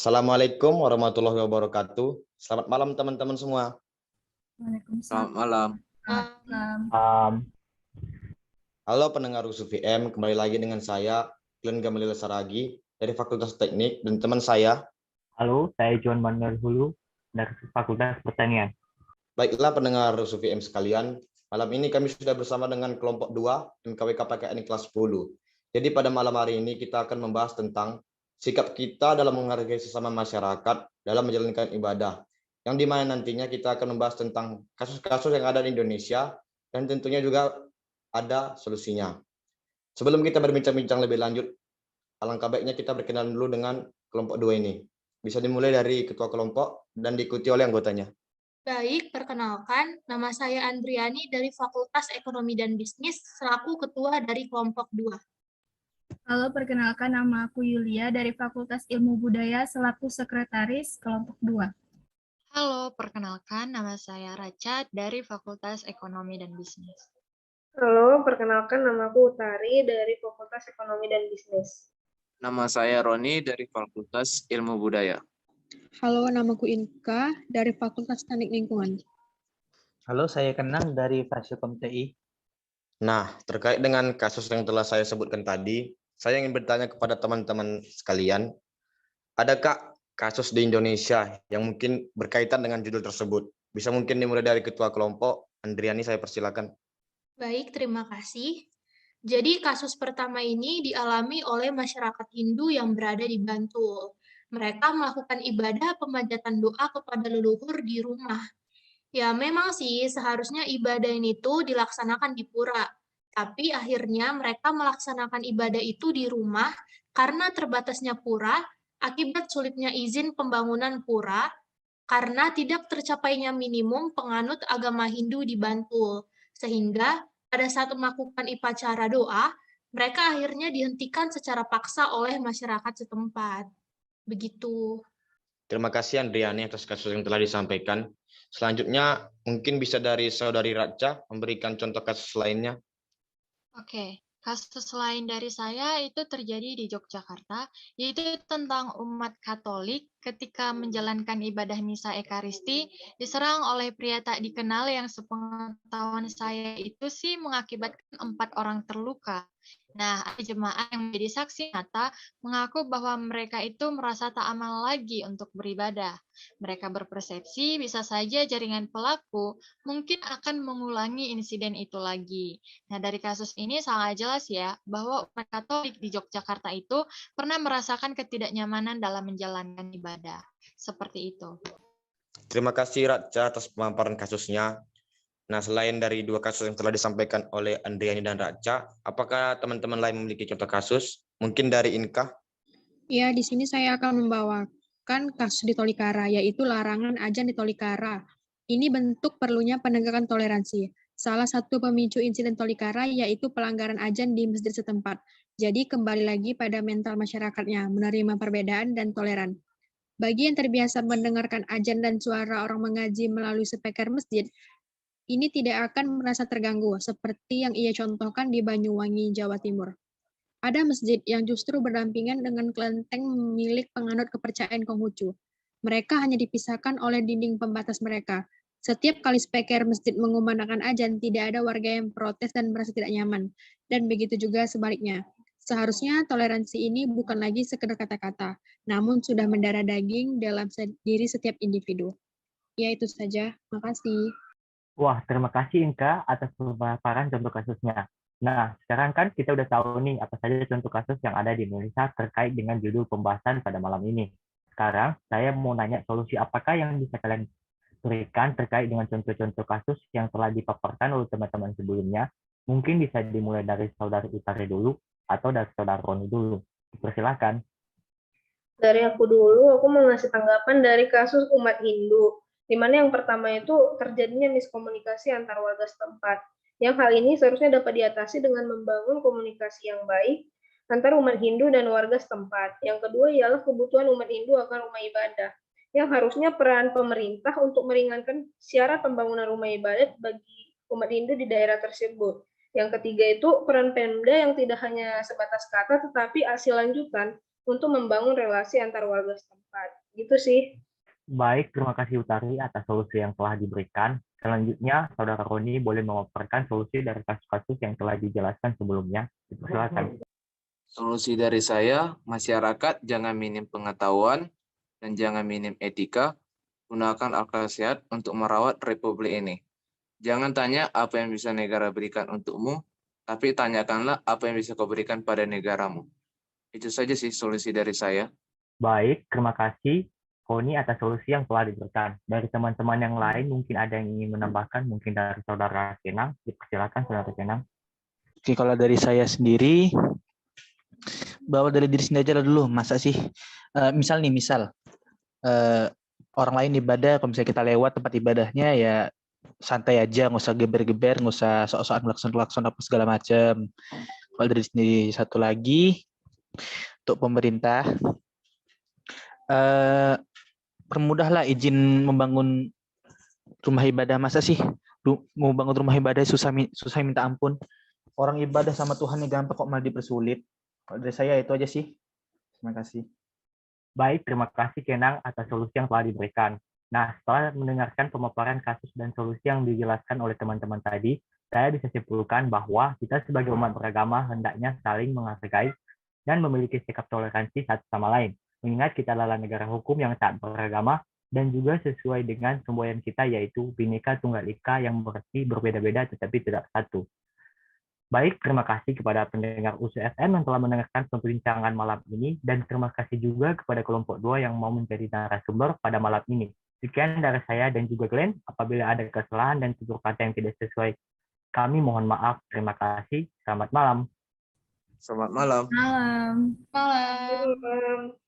Assalamualaikum warahmatullahi wabarakatuh. Selamat malam teman-teman semua. Waalaikumsalam. Selamat malam. Malam. Halo pendengar USU VM, kembali lagi dengan saya, Glenn Gamalil Saragi dari Fakultas Teknik dan teman saya. Halo, saya John Manuel Hulu dari Fakultas Pertanian. Baiklah pendengar USU VM sekalian, malam ini kami sudah bersama dengan kelompok 2 MKWK PKN kelas 10. Jadi pada malam hari ini kita akan membahas tentang sikap kita dalam menghargai sesama masyarakat dalam menjalankan ibadah. Yang dimana nantinya kita akan membahas tentang kasus-kasus yang ada di Indonesia dan tentunya juga ada solusinya. Sebelum kita berbincang-bincang lebih lanjut, alangkah baiknya kita berkenalan dulu dengan kelompok 2 ini. Bisa dimulai dari ketua kelompok dan diikuti oleh anggotanya. Baik, perkenalkan, nama saya Andriani dari Fakultas Ekonomi dan Bisnis, selaku ketua dari kelompok 2. Halo, perkenalkan nama aku Yulia dari Fakultas Ilmu Budaya selaku sekretaris kelompok 2. Halo, perkenalkan nama saya Raca dari Fakultas Ekonomi dan Bisnis. Halo, perkenalkan namaku Utari dari Fakultas Ekonomi dan Bisnis. Nama saya Roni dari Fakultas Ilmu Budaya. Halo, namaku Inka dari Fakultas Teknik Lingkungan. Halo, saya Kenang dari Fasilkom TI. Nah, terkait dengan kasus yang telah saya sebutkan tadi, saya ingin bertanya kepada teman-teman sekalian, adakah kasus di Indonesia yang mungkin berkaitan dengan judul tersebut? Bisa mungkin dimulai dari ketua kelompok, Andriani, saya persilakan. Baik, terima kasih. Jadi kasus pertama ini dialami oleh masyarakat Hindu yang berada di Bantul. Mereka melakukan ibadah pemanjatan doa kepada leluhur di rumah. Ya, memang sih seharusnya ibadah ini tuh dilaksanakan di pura. Tapi akhirnya mereka melaksanakan ibadah itu di rumah karena terbatasnya pura, akibat sulitnya izin pembangunan pura, karena tidak tercapainya minimum penganut agama Hindu di Bantul. Sehingga pada saat melakukan upacara doa, mereka akhirnya dihentikan secara paksa oleh masyarakat setempat. Begitu. Terima kasih Andriani atas kasus yang telah disampaikan. Selanjutnya mungkin bisa dari Saudari Raca memberikan contoh kasus lainnya. Oke, kasus lain dari saya itu terjadi di Yogyakarta, yaitu tentang umat Katolik ketika menjalankan ibadah misa Ekaristi, diserang oleh pria tak dikenal yang sepengetahuan saya itu sih mengakibatkan 4 orang terluka. Nah, ada jemaat yang menjadi saksi nyata mengaku bahwa mereka itu merasa tak aman lagi untuk beribadah. Mereka berpersepsi bisa saja jaringan pelaku mungkin akan mengulangi insiden itu lagi. Nah, dari kasus ini sangat jelas ya, bahwa umat Katolik di Yogyakarta itu pernah merasakan ketidaknyamanan dalam menjalankan ibadah. Seperti itu. Terima kasih Raca atas pemaparan kasusnya. Nah, selain dari 2 kasus yang telah disampaikan oleh Andriani dan Raca, apakah teman-teman lain memiliki contoh kasus? Mungkin dari Inka? Ya, di sini saya akan membawakan kasus di Tolikara, yaitu larangan ajan di Tolikara. Ini bentuk perlunya penegakan toleransi. Salah satu pemicu insiden Tolikara yaitu pelanggaran ajan di masjid setempat. Jadi kembali lagi pada mental masyarakatnya, menerima perbedaan dan toleran. Bagi yang terbiasa mendengarkan ajan dan suara orang mengaji melalui speaker masjid, ini tidak akan merasa terganggu, seperti yang ia contohkan di Banyuwangi, Jawa Timur. Ada masjid yang justru berdampingan dengan kelenteng milik penganut kepercayaan Konghucu. Mereka hanya dipisahkan oleh dinding pembatas mereka. Setiap kali speaker masjid mengumandangkan azan, tidak ada warga yang protes dan merasa tidak nyaman. Dan begitu juga sebaliknya. Seharusnya toleransi ini bukan lagi sekedar kata-kata, namun sudah mendarah daging dalam diri setiap individu. Ya, itu saja. Makasih. Wah, terima kasih Inka atas pemaparan contoh kasusnya. Nah, sekarang kan kita udah tahu nih apa saja contoh kasus yang ada di Indonesia terkait dengan judul pembahasan pada malam ini. Sekarang, saya mau nanya solusi apakah yang bisa kalian berikan terkait dengan contoh-contoh kasus yang telah dipaparkan oleh teman-teman sebelumnya. Mungkin bisa dimulai dari Saudara Utari dulu, atau dari Saudara Roni dulu. Persilakan. Dari aku dulu, aku mau ngasih tanggapan dari kasus umat Hindu, di mana yang pertama itu terjadinya miskomunikasi antar warga setempat. Yang hal ini seharusnya dapat diatasi dengan membangun komunikasi yang baik antar umat Hindu dan warga setempat. Yang kedua ialah kebutuhan umat Hindu akan rumah ibadah, yang harusnya peran pemerintah untuk meringankan syarat pembangunan rumah ibadah bagi umat Hindu di daerah tersebut. Yang ketiga itu peran Pemda yang tidak hanya sebatas kata tetapi hasil lanjutan untuk membangun relasi antar warga setempat. Gitu sih. Baik, terima kasih Utari atas solusi yang telah diberikan. Selanjutnya, Saudara Roni boleh memaparkan solusi dari kasus-kasus yang telah dijelaskan sebelumnya. Silakan. Solusi dari saya, masyarakat jangan minim pengetahuan dan jangan minim etika. Gunakan akal sehat untuk merawat republik ini. Jangan tanya apa yang bisa negara berikan untukmu, tapi tanyakanlah apa yang bisa kau berikan pada negaramu. Itu saja sih solusi dari saya. Baik, terima kasih Roni atas solusi yang telah diberikan. Dari teman-teman yang lain mungkin ada yang ingin menambahkan, mungkin dari Saudara Kenang. Silakan Saudara Kenang. Oke, kalau dari saya sendiri, bawa dari diri sendiri aja dulu. Masa sih, misal orang lain ibadah, kalau misalnya kita lewat tempat ibadahnya ya santai aja, nggak usah geber-geber, nggak usah sok-sokan klakson-klakson apa segala macam. Kalau dari sendiri, satu lagi untuk pemerintah, permudahlah izin membangun rumah ibadah. Masa sih mau bangun rumah ibadah susah minta ampun. Orang ibadah sama Tuhan gampang kok malah dipersulit. Kalau dari saya itu aja sih. Terima kasih. Baik, terima kasih Kenang atas solusi yang telah diberikan. Nah, setelah mendengarkan pemaparan kasus dan solusi yang dijelaskan oleh teman-teman tadi, saya bisa simpulkan bahwa kita sebagai umat beragama hendaknya saling menghargai dan memiliki sikap toleransi satu sama lain. Mengingat kita adalah negara hukum yang taat beragama dan juga sesuai dengan semboyan kita yaitu Bhinneka Tunggal Ika yang berarti berbeda-beda tetapi tidak satu. Baik, terima kasih kepada pendengar UCSM yang telah mendengarkan perbincangan malam ini dan terima kasih juga kepada kelompok 2 yang mau menjadi narasumber pada malam ini. Sekian dari saya dan juga Glenn. Apabila ada kesalahan dan tutur kata yang tidak sesuai, kami mohon maaf. Terima kasih. Selamat malam. Selamat malam. Malam. Malam. Malam.